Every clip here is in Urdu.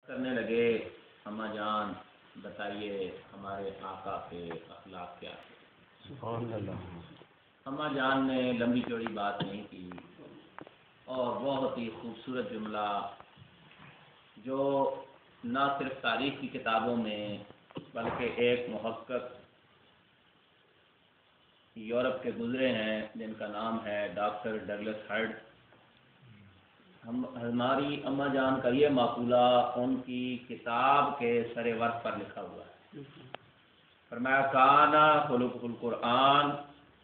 کرنے لگے اما جان بتائیے ہمارے آقا کے اخلاق کیا تھے۔ سبحان اللہ۔ اما جان نے لمبی چوڑی بات نہیں کی اور بہت ہی خوبصورت جملہ جو نہ صرف تاریخ کی کتابوں میں بلکہ ایک محقق یورپ کے گزرے ہیں جن کا نام ہے ڈاکٹر ڈگلس ہرڈ، ہماری اما جان کا یہ مقولہ ان کی کتاب کے سر ورق پر لکھا ہوا ہے۔ فرمایا کانا خلق القرآن،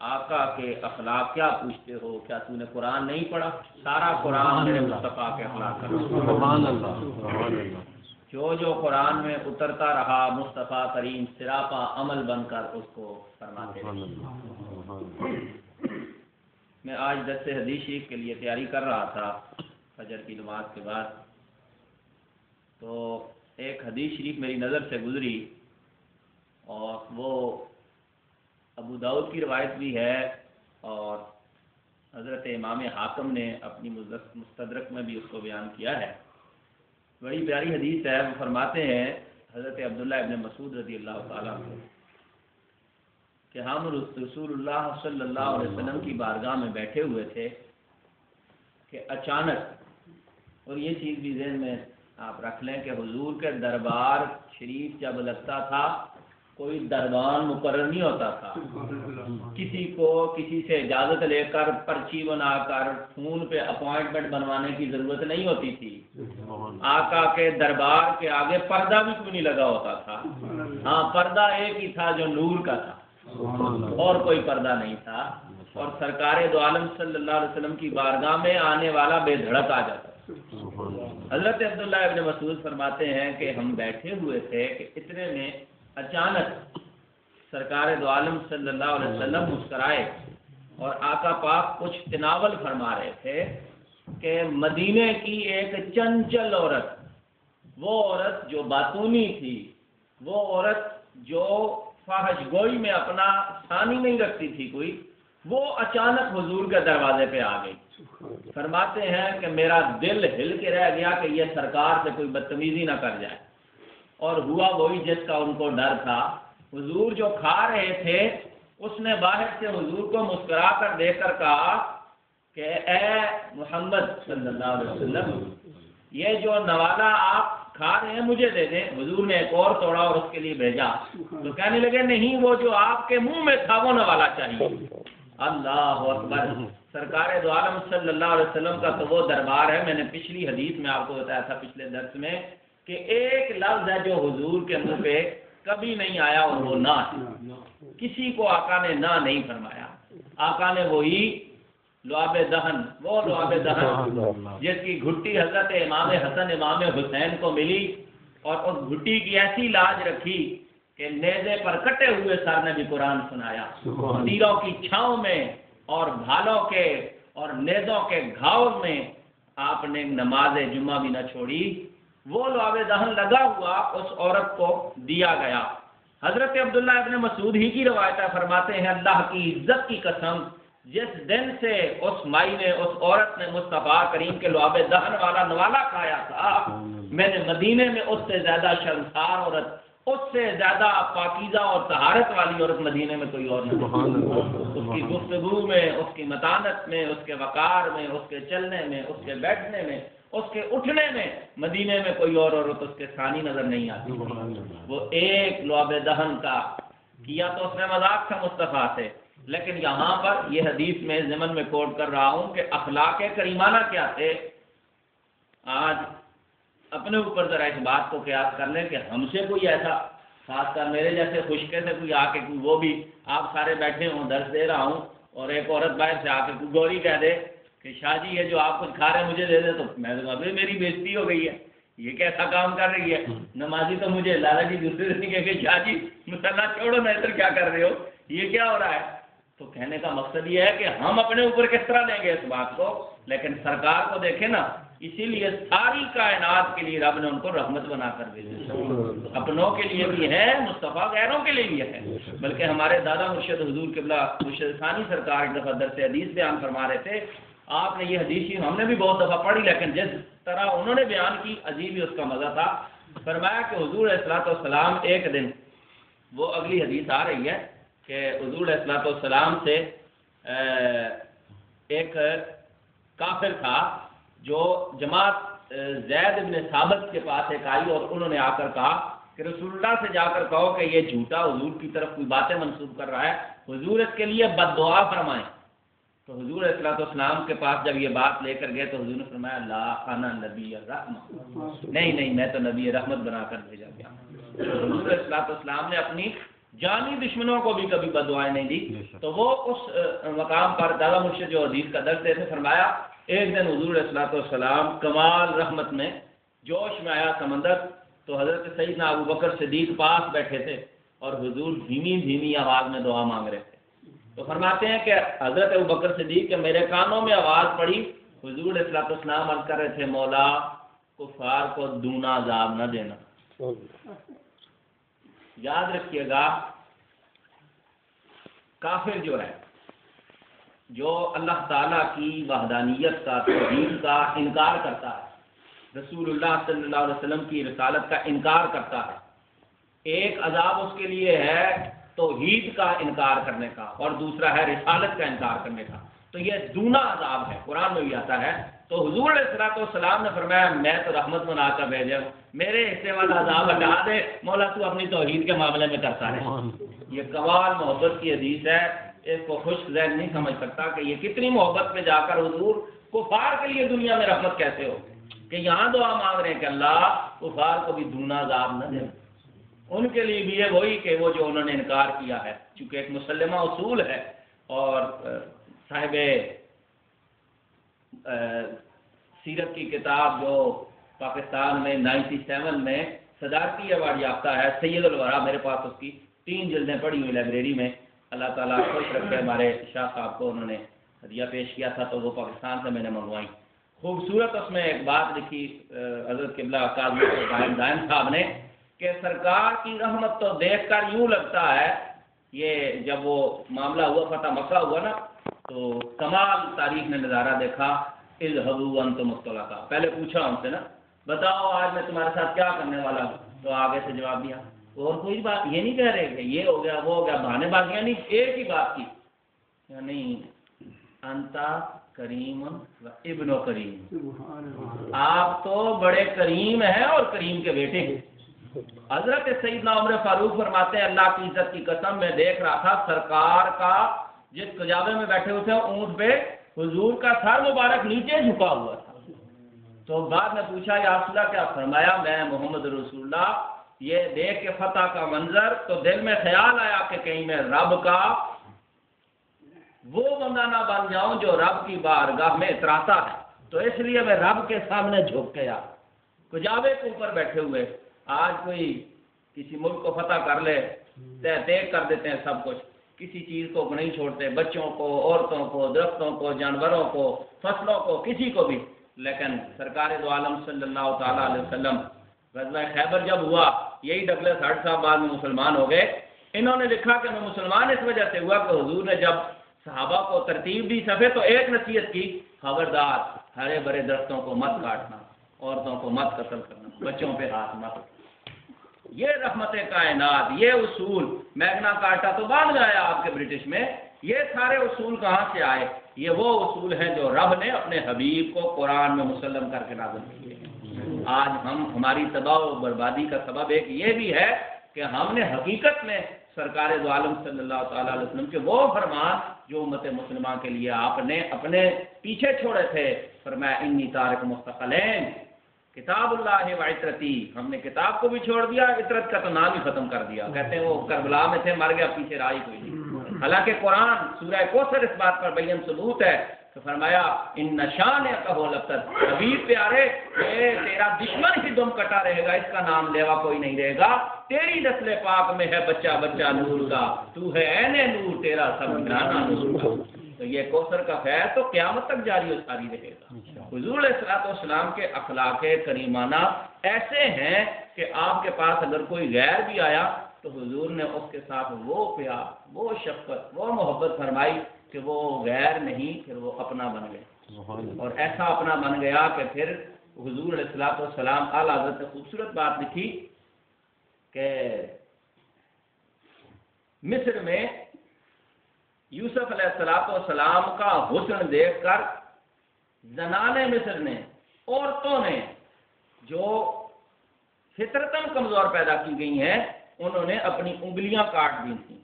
آقا کے اخلاق کیا پوچھتے ہو، کیا تو نے قرآن نہیں پڑھا؟ سارا قرآن میرے مصطفیٰ کے اخلاق کا سبحان اللہ، سبحان اللہ۔ جو قرآن میں اترتا رہا مصطفیٰ کریم سراپا عمل بن کر اس کو فرماتے رہے۔ میں آج درس حدیث شریف کے لیے تیاری کر رہا تھا فجر کی نماز کے بعد، تو ایک حدیث شریف میری نظر سے گزری اور وہ ابو داؤد کی روایت بھی ہے اور حضرت امام حاکم نے اپنی مستدرک میں بھی اس کو بیان کیا ہے۔ بڑی پیاری حدیث ہے۔ وہ فرماتے ہیں حضرت عبداللہ ابن مسعود رضی اللہ تعالیٰ عنہ کہ ہم رسول اللہ صلی اللہ علیہ وسلم کی بارگاہ میں بیٹھے ہوئے تھے کہ اچانک، اور یہ چیز بھی ذہن میں آپ رکھ لیں کہ حضور کے دربار شریف جب لگتا تھا کوئی دربان مقرر نہیں ہوتا تھا، کسی کو کسی سے اجازت لے کر پرچی بنا کر فون پہ اپوائنٹمنٹ بنوانے کی ضرورت نہیں ہوتی تھی۔ آقا کے دربار کے آگے پردہ بھی کیوں نہیں لگا ہوتا تھا؟ ہاں، پردہ ایک ہی تھا جو نور کا تھا، اور کوئی پردہ نہیں تھا، اور سرکار دو عالم صلی اللہ علیہ وسلم کی بارگاہ میں آنے والا بے دھڑک آ جاتا۔ حضرت عبداللہ ابن مسعود فرماتے ہیں کہ ہم بیٹھے ہوئے تھے کہ اتنے میں اچانک سرکار دو عالم صلی اللہ علیہ وسلم مسکرائے اور آقا پاک کچھ تناول فرما رہے تھے کہ مدینے کی ایک چنچل عورت، وہ عورت جو باتونی تھی، وہ عورت جو فاحش گوئی میں اپنا ثانی نہیں رکھتی تھی کوئی، وہ اچانک حضور کے دروازے پہ آ گئی۔ فرماتے ہیں کہ میرا دل ہل کے رہ گیا کہ یہ سرکار سے کوئی بدتمیزی نہ کر جائے، اور ہوا وہی جس کا ان کو ڈر تھا۔ حضور جو کھا رہے تھے اس نے باہر سے حضور کو مسکرا کر دیکھ کر کہا کہ اے محمد صلی اللہ علیہ وسلم، یہ جو نوالا آپ کھا رہے ہیں مجھے دے دیں۔ حضور نے ایک اور توڑا اور اس کے لیے بھیجا، تو کہنے لگے نہیں، وہ جو آپ کے منہ میں تھا وہ نوالا چاہیے۔ اللہ اکبر۔ سرکار دو عالم صلی اللہ علیہ وسلم کا تو وہ دربار ہے، میں نے پچھلی حدیث میں آپ کو بتایا تھا پچھلے درس میں کہ ایک لفظ ہے جو حضور کے منہ پہ کبھی نہیں آیا اور وہ نہ ہے۔ کسی کو آقا نے نہ نہیں فرمایا۔ آقا نے وہی لعاب دہن، وہ لعاب دہن جس کی گھٹی حضرت امام حسن امام حسین کو ملی، اور اس گھٹی کی ایسی لاج رکھی کہ نیزے پر کٹے ہوئے سر نے بھی قرآن سنایا۔ تیروں کی چھاؤں میں اور بھالوں کے اور نیزوں کے گھاؤ میں آپ نے نماز جمعہ بھی نہ چھوڑی۔ وہ لعاب دہن لگا ہوا اس عورت کو دیا گیا۔ حضرت عبداللہ ابن مسعود ہی کی روایت ہے، فرماتے ہیں اللہ کی عزت کی قسم، جس دن سے اس مائی نے، اس عورت نے مصطفیٰ کریم کے لعاب دہن والا نوالا کھایا تھا، میں نے مدینے میں اس سے زیادہ شرمسار عورت، اس سے زیادہ پاکیزہ اور طہارت والی عورت مدینے میں کوئی اور نہیں۔ اس کی گفتگو میں، اس کی متانت میں، اس کے وقار میں، اس کے چلنے میں، اس کے بیٹھنے میں، اس کے اٹھنے میں مدینے میں کوئی اور عورت اس کے ثانی نظر نہیں آتی۔ وہ ایک لعاب دہن کا کیا تو اس نے مذاق تھا مصطفیٰ سے، لیکن یہاں پر یہ حدیث میں ضمن میں کوٹ کر رہا ہوں کہ اخلاق کریمانہ کیا تھے۔ آج اپنے اوپر ذرا اس بات کو قیاس کر لیں کہ ہم سے کوئی ایسا، خاص کر میرے جیسے خشکے سے کوئی آ کے، وہ بھی آپ سارے بیٹھے ہوں درس دے رہا ہوں اور ایک عورت باہر سے آ کے کوئی گوری کہہ دے کہ شاہ جی یہ جو آپ کچھ کھا رہے ہیں مجھے دے دے، تو میں تو ابھی میری بےزتی ہو گئی ہے، یہ کیسا کام کر رہی ہے۔ نمازی تو مجھے لالا جی دوسرے دن کہے کہ شاہ جی مسلح چھوڑو نا، ادھر کیا کر رہے ہو، یہ کیا ہو رہا ہے؟ تو کہنے کا مقصد یہ ہے کہ ہم اپنے اوپر کس طرح لیں گے اس بات کو، لیکن سرکار کو دیکھیں نا، اسی لیے ساری کائنات کے لیے رب نے ان کو رحمت بنا کر بھیجا۔ اپنوں کے لیے بھی ہے مصطفیٰ، غیروں کے لیے بھی ہے۔ بلکہ ہمارے دادا مرشد حضور قبلہ مرشد ثانی سرکار ایک دفعہ درس حدیث بیان فرما رہے تھے، آپ نے یہ حدیث ہم نے بھی بہت دفعہ پڑھی، لیکن جس طرح انہوں نے بیان کی، عجیب ہی اس کا مزہ تھا۔ فرمایا کہ حضور علیہ الصلوۃ والسلام ایک دن، وہ اگلی حدیث آ رہی ہے کہ حضور علیہ الصلوۃ والسلام سے ایک کافر تھا جو جماعت زید بن ثابت کے پاس ایک آئی اور انہوں نے آ کر کہا کہ رسول اللہ سے جا کر کہو کہ یہ جھوٹا حضور کی طرف کوئی باتیں منسوب کر رہا ہے، حضور اس کے لیے بد دعا فرمائیں۔ تو حضور علیہ الصلوۃ والسلام کے پاس جب یہ بات لے کر گئے تو حضور نے فرمایا لا انا نبی الرحمت، نہیں میں تو نبی رحمت بنا کر بھیجا گیا۔ حضور علیہ الصلوۃ والسلام نے اپنی جانی دشمنوں کو بھی کبھی بد دعائیں نہیں دی۔ تو وہ اس مقام پر دادا مرشد جو حدیث کا درس دیتے فرمایا ایک دن حضور علیہ الصلوۃ والسلام کمال رحمت میں جوش میں آیا سمندر، تو حضرت سیدنا ابو بکر صدیق پاس بیٹھے تھے اور حضور دھیمی دھیمی آواز میں دعا مانگ رہے تھے۔ تو فرماتے ہیں کہ حضرت ابو بکر صدیق کے میرے کانوں میں آواز پڑی، حضور علیہ الصلوۃ والسلام عرض کر رہے تھے مولا کفار کو دونا عذاب نہ دینا۔ یاد رکھیے گا کافر جو ہے جو اللہ تعالیٰ کی وحدانیت کا توحید کا انکار کرتا ہے، رسول اللہ صلی اللہ علیہ وسلم کی رسالت کا انکار کرتا ہے، ایک عذاب اس کے لیے ہے توحید کا انکار کرنے کا اور دوسرا ہے رسالت کا انکار کرنے کا، تو یہ دونا عذاب ہے، قرآن میں بھی آتا ہے۔ تو حضور علیہ الصلوۃ والسلام نے فرمایا میں تو رحمت بنا کر بھیجا ہوں، میرے حصے والا عذاب ہٹا دے مولا، تو اپنی توحید کے معاملے میں کرتا رہے۔ یہ کمال محبت کی حدیث ہے، اس کو خشک ذہن نہیں سمجھ سکتا کہ یہ کتنی محبت میں جا کر حضور کفار کے لیے دنیا میں رحمت کیسے ہو کہ یہاں دعا مانگ رہے ہیں کہ اللہ کفار کو بھی دونا عذاب نہ دے، ان کے لیے بھی ہے وہی کہ وہ جو انہوں نے انکار کیا ہے، چونکہ ایک مسلمہ اصول ہے۔ اور صاحب سیرت کی کتاب جو پاکستان میں 97 میں صدارتی ایوارڈ یافتہ ہے سید الورا، میرے پاس اس کی 3 جلدیں پڑھی ہوئی لائبریری میں، اللہ تعالیٰ خوش رکھے، ہمارے شاہ صاحب کو انہوں نے ہدیہ پیش کیا تھا تو وہ پاکستان سے میں نے منگوائی۔ خوبصورت اس میں ایک بات لکھی حضرت قبلہ قاضی دائم صاحب نے کہ سرکار کی رحمت تو دیکھ کر یوں لگتا ہے، یہ جب وہ معاملہ ہوا فتح مکہ ہوا نا تو کمال تاریخ نے نظارہ دیکھا، اذهبوا انتم الطلقاء، پہلے پوچھا ان سے نا بتاؤ آج میں تمہارے ساتھ کیا کرنے والا ہوں، تو آگے سے جواب دیا، اور کوئی بات یہ نہیں کہہ رہے کہ یہ ہو گیا وہ ہو گیا، بہانے بازیاں نہیں، ایک ہی بات کی یعنی انتا کریم و ابن و کریم، آپ تو بڑے کریم ہیں اور کریم کے بیٹے ہیں۔ حضرت سیدنا عمر فاروق فرماتے ہیں اللہ کی عزت کی قسم میں دیکھ رہا تھا سرکار کا جس کجاوے میں بیٹھے ہوئے تھے اونٹ پہ حضور کا سر مبارک نیچے جھکا ہوا تھا، تو بعد میں پوچھا یا رسول اللہ کیا؟ فرمایا میں محمد رسول اللہ یہ دیکھ کے فتح کا منظر تو دل میں خیال آیا کہ کہیں میں رب کا وہ بندہ نہ بن جاؤں جو رب کی بارگاہ میں اتراتا ہے، تو اس لیے میں رب کے سامنے جھک گیا، کجاوے کے اوپر بیٹھے ہوئے۔ آج کوئی کسی ملک کو فتح کر لے طے کر دیتے ہیں سب کچھ، کسی چیز کو نہیں چھوڑتے، بچوں کو، عورتوں کو، درختوں کو، جانوروں کو، فصلوں کو، کسی کو بھی، لیکن سرکار دو عالم صلی اللہ تعالیٰ علیہ وسلم غزوہ خیبر جب ہوا، یہی ڈگلس ہارٹ صاحب بعد میں مسلمان ہو گئے، انہوں نے لکھا کہ میں مسلمان اس وجہ سے ہوا کہ حضور نے جب صحابہ کو ترتیب دی صفے تو ایک نصیحت کی، خبردار ہرے بھرے درختوں کو مت کاٹنا، عورتوں کو مت قتل کرنا، بچوں پہ ہاتھ مت۔ یہ رحمت کائنات، یہ اصول، میگنا کارٹا تو بعد میں آیا آپ کے برٹش میں، یہ سارے اصول کہاں سے آئے؟ یہ وہ اصول ہیں جو رب نے اپنے حبیب کو قرآن میں مسلم کر کے نازل کیے ہیں۔ آج ہماری تباہ و بربادی کا سبب ایک یہ بھی ہے کہ ہم نے حقیقت میں سرکار دو عالم صلی اللہ تعالیٰ علیہ وسلم کے وہ فرمان جو امت مسلمہ کے لیے آپ نے اپنے پیچھے چھوڑے تھے، فرمایا انی تارک مستقلین کتاب اللہ و عطرتی، ہم نے کتاب کو بھی چھوڑ دیا، عطرت کا تو نام ہی ختم کر دیا، کہتے ہیں وہ کربلا میں تھے مر گیا پیچھے راہی کوئی نہیں، حالانکہ قرآن سورہ کوثر اس بات پر بین ثبوت ہے تو فرمایا ان شانک الابتر، حبیب پیارے تیرا دشمن ہی دم کٹا رہے گا، اس کا نام لیوا کوئی نہیں رہے گا، تیری نسل پاک میں ہے بچہ بچہ نور کا، تو ہے عین نور تیرا سب گرانا نور کا۔ تو یہ کوثر کا فیض تو قیامت تک جاری و ساری رہے گا۔ حضور علیہ الصلوۃ والسلام کے اخلاق کریمانہ ایسے ہیں کہ آپ کے پاس اگر کوئی غیر بھی آیا تو حضور نے اس کے ساتھ وہ پیار، وہ شفقت، وہ محبت فرمائی کہ وہ غیر نہیں، پھر وہ اپنا بن گئے، اور ایسا اپنا بن گیا کہ پھر حضور علیہ الصلوۃ والسلام اعلیٰ حضرت نے خوبصورت بات لکھی کہ مصر میں یوسف علیہ الصلوۃ والسلام کا حسن دیکھ کر زنان مصر نے، عورتوں نے جو فطرتاً کمزور پیدا کی گئی ہیں، انہوں نے اپنی انگلیاں کاٹ دی تھیں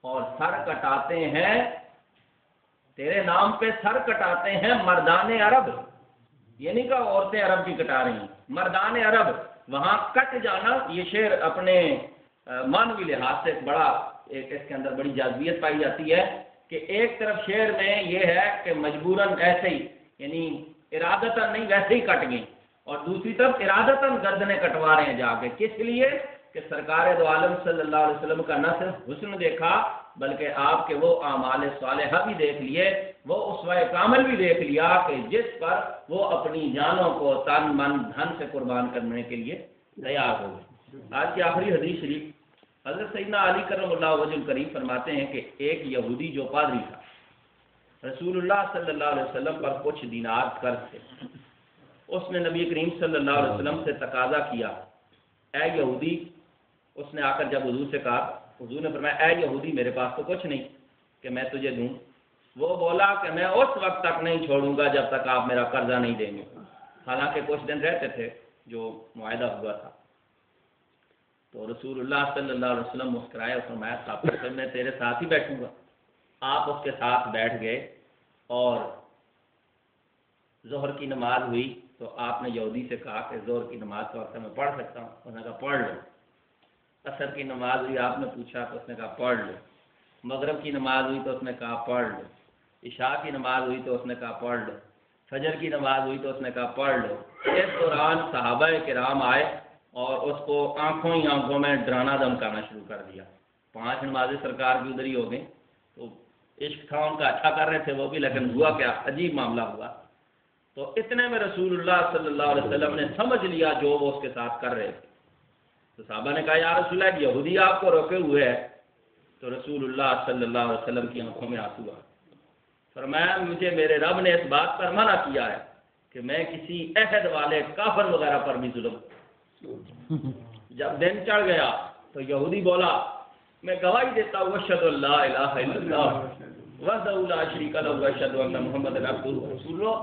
اور سر کٹاتے ہیں، تیرے نام پہ سر کٹاتے ہیں مردان عرب، یہ نہیں کہ عورتیں عرب کی کٹا رہی ہیں، مردان عرب، وہاں کٹ جانا یہ شعر اپنے معنوی لحاظ سے بڑا ایک اس کے اندر بڑی جاذبیت پائی جاتی ہے کہ ایک طرف شعر میں یہ ہے کہ مجبوراً ایسے ہی یعنی ارادتاً نہیں ویسے ہی کٹ گئی، اور دوسری طرف ارادتاً گردنیں کٹوا رہے ہیں جا کے، کس لیے کہ سرکار دو عالم صلی اللہ علیہ وسلم کا نہ صرف حسن دیکھا بلکہ آپ کے وہ اعمال صالحہ بھی دیکھ لیے، وہ اسوہ کامل بھی دیکھ لیا کہ جس پر وہ اپنی جانوں کو تن من دھن سے قربان کرنے کے لیے تیار ہو گئے۔ آج کی آخری حدیث شریف حضرت سیدنا علی کرم اللہ وجہ الکریم فرماتے ہیں کہ ایک یہودی جو پادری تھا، رسول اللہ صلی اللہ علیہ وسلم پر کچھ دینار قرض تھے، اس نے نبی کریم صلی اللہ علیہ وسلم سے تقاضا کیا، اے یہودی، اس نے آ کر جب حضور سے کہا، حضور نے فرمایا اے یہودی میرے پاس تو کچھ نہیں کہ میں تجھے دوں، وہ بولا کہ میں اس وقت تک نہیں چھوڑوں گا جب تک آپ میرا قرضہ نہیں دیں گے، حالانکہ کچھ دن رہتے تھے جو معاہدہ ہوا تھا۔ تو رسول اللہ صلی اللہ علیہ وسلم مسکرائے اور فرمایا صاحب میں تیرے ساتھ ہی بیٹھوں گا۔ آپ اس کے ساتھ بیٹھ گئے اور ظہر کی نماز ہوئی تو آپ نے یہودی سے کہا کہ ظہر کی نماز کا وقت میں پڑھ سکتا ہوں؟ اس نے کہا پڑھ لو۔ عصر کی نماز ہوئی، آپ نے پوچھا تو اس نے کہا پڑھ لو۔ مغرب کی نماز ہوئی تو اس نے کہا پڑھ لو۔ عشاء کی نماز ہوئی تو اس نے کہا پڑھ لو۔ فجر کی نماز ہوئی تو اس نے کہا پڑھ لو۔ اس دوران صحابہ کرام آئے اور اس کو آنکھوں ہی آنکھوں میں ڈرانا دھمکانا شروع کر دیا۔ 5 نمازیں سرکار کی ادھر ہی ہو گئیں، تو عشق تھا ان کا، اچھا کر رہے تھے وہ بھی، لیکن ہوا کیا عجیب معاملہ ہوا۔ تو اتنے میں رسول اللہ صلی اللہ علیہ وسلم نے سمجھ لیا جو وہ اس کے ساتھ کر رہے تھے۔ تو صحابہ نے کہا یا رسول اللہ یہودی آپ کو روکے ہوئے ہے، تو رسول اللہ صلی اللہ علیہ وسلم کی آنکھوں میں آنسو آ فرمایا مجھے میرے رب نے اس بات پر منع کیا ہے کہ میں کسی عہد والے کافر وغیرہ پر بھی ظلم۔ جب دن چڑھ گیا تو یہودی بولا میں گواہی دیتا ہوں اشہد ان لا الہ الا اللہ وحدہ لا شریک لہ واشہد ان محمد عبدہ ورسولہ،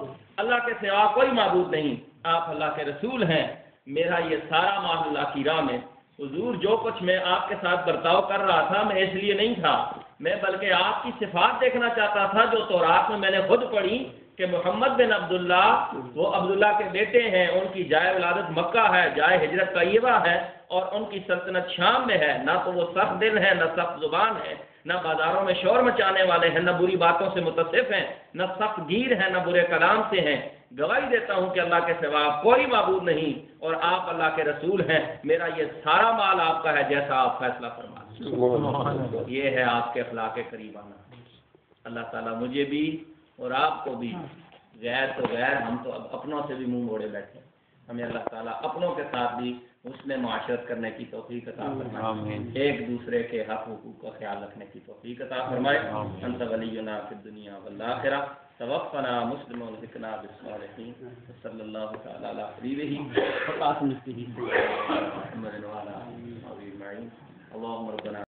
اللہ کے سوا کوئی معبود نہیں، آپ اللہ کے رسول ہیں۔ میرا یہ سارا مال اللہ کی راہ میں، حضور جو کچھ میں آپ کے ساتھ برتاؤ کر رہا تھا میں اس لیے نہیں تھا، میں بلکہ آپ کی صفات دیکھنا چاہتا تھا جو تورات میں نے خود پڑھی کہ محمد بن عبداللہ وہ عبداللہ کے بیٹے ہیں، ان کی جائے ولادت مکہ ہے، جائے ہجرت طیبہ ہے، اور ان کی سلطنت شام میں ہے، نہ تو وہ سخت دل ہے نہ سخت زبان ہے، نہ بازاروں میں شور مچانے والے ہیں، نہ بری باتوں سے متصف ہیں، نہ سخت گیر ہیں، نہ برے کلام سے ہیں۔ گواہی دیتا ہوں کہ اللہ کے سوا کوئی معبود نہیں اور آپ اللہ کے رسول ہیں، میرا یہ سارا مال آپ کا ہے جیسا آپ فیصلہ فرمائیں۔ یہ ہے آپ کے اخلاق کریمانہ۔ اللہ تعالیٰ مجھے بھی اور آپ کو بھی، غیر تو غیر، ہم تو اب اپنوں سے بھی منہ موڑے بیٹھے ہیں، ہمیں اللہ تعالیٰ اپنوں کے ساتھ بھی اس میں معاشرت کرنے کی توفیق عطا فرمائے، ایک دوسرے کے حق حقوق کا خیال رکھنے کی توفیق عطا فرمائے۔ انت ولینا فی الدنیا والآخرہ توفنا مسلما والحقنا بالصالحین، صلی اللہ تعالی علی حبیبہ وقاسمہ محمد وعلی آلہ وصحبہ اجمعین۔ اللهم ربنا